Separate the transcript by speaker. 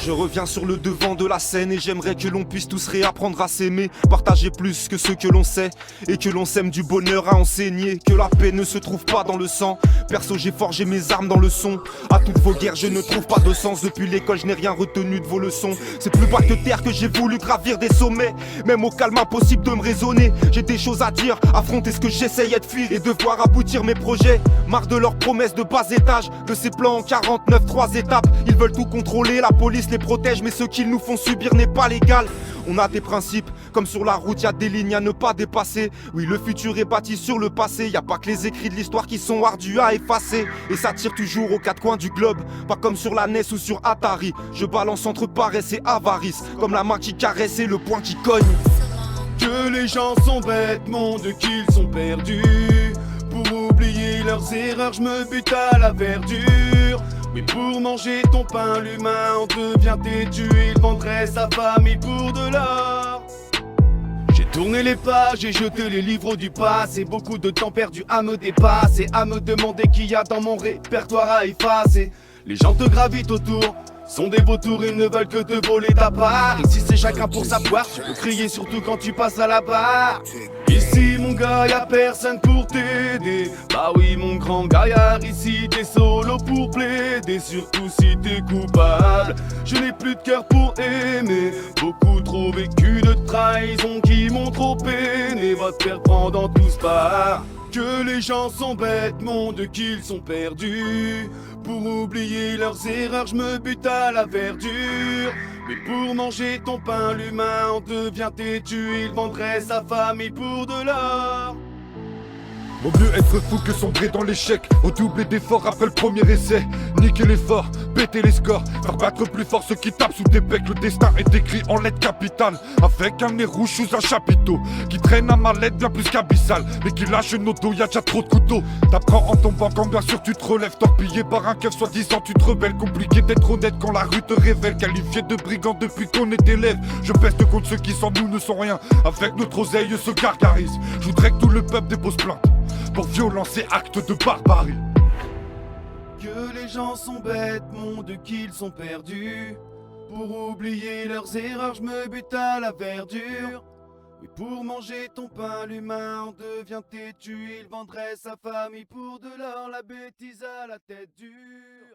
Speaker 1: Je reviens sur le devant de la scène et j'aimerais que l'on puisse tous réapprendre à s'aimer, partager plus que ce que l'on sait et que l'on sème du bonheur à enseigner, que la paix ne se trouve pas dans le sang. Perso, j'ai forgé mes armes dans le son. À toutes vos guerres, je ne trouve pas de sens. Depuis l'école, je n'ai rien retenu de vos leçons. C'est plus bas que terre que j'ai voulu gravir des sommets. Même au calme, impossible de me raisonner. J'ai des choses à dire, affronter ce que j'essayais de fuir et de voir aboutir mes projets. Marre de leurs promesses de bas étage, de ces plans en 49, 3 étapes. Ils veulent tout contrôler, la police les protège, mais ce qu'ils nous font subir n'est pas légal. On a des principes, comme sur la route, y a des lignes à ne pas dépasser. Oui, le futur est bâti sur le passé. Y a pas que les écrits de l'histoire qui sont ardus à effacer. Et ça tire toujours aux quatre coins du globe, pas comme sur la NES ou sur Atari. Je balance entre paresse et avarice, comme la main qui caresse et le poing qui cogne.
Speaker 2: Que les gens sont bêtes, monde qu'ils sont perdus. Pour oublier leurs erreurs, je me bute à la verdure. Mais pour manger ton pain, l'humain en devient têtu. Il vendrait sa famille pour de l'or. J'ai tourné les pages et jeté les livres du passé. Beaucoup de temps perdu à me dépasser, à me demander qu'il y a dans mon répertoire à effacer. Les gens te gravitent autour, sont des vautours, ils ne veulent que te voler ta part. Ici c'est chacun pour sa poire, tu peux crier surtout quand tu passes à la barre. Ici mon gars, y'a personne pour t'aider. Bah oui mon grand gaillard, ici t'es solo pour plaider. Surtout si t'es coupable, je n'ai plus de cœur pour aimer. Beaucoup trop vécu de trahison qui m'ont trop peiné. Va te faire prendre en tous parts. Que les gens sont bêtes, monde qu'ils sont perdus. Pour oublier leurs erreurs, je me bute à la verdure. Mais pour manger ton pain, l'humain en devient têtu. Il vendrait sa famille pour de l'or.
Speaker 3: Vaut mieux être fou que sombrer dans l'échec. Redoubler d'efforts après le premier essai. Niquer l'effort, péter les scores, faire battre plus fort ceux qui tapent sous tes becs. Le destin est écrit en lettres capitales, avec un nez rouge sous un chapiteau, qui traîne à ma lettre bien plus qu'abyssal, mais qui lâche nos dos, y'a déjà trop de couteaux. T'apprends en tombant quand bien sûr tu te relèves. Torpillé par un keuf soi-disant tu te rebelles. Compliqué d'être honnête quand la rue te révèle. Qualifié de brigand depuis qu'on est élève. Je peste contre ceux qui sans nous ne sont rien. Avec notre oseille se gargarise. Je voudrais que tout le peuple dépose plainte pour violence et actes de barbarie.
Speaker 2: Que les gens sont bêtes, monde qu'ils sont perdus. Pour oublier leurs erreurs, je me bute à la verdure. Mais pour manger ton pain, l'humain en devient têtu. Il vendrait sa famille pour de l'or, la bêtise à la tête dure.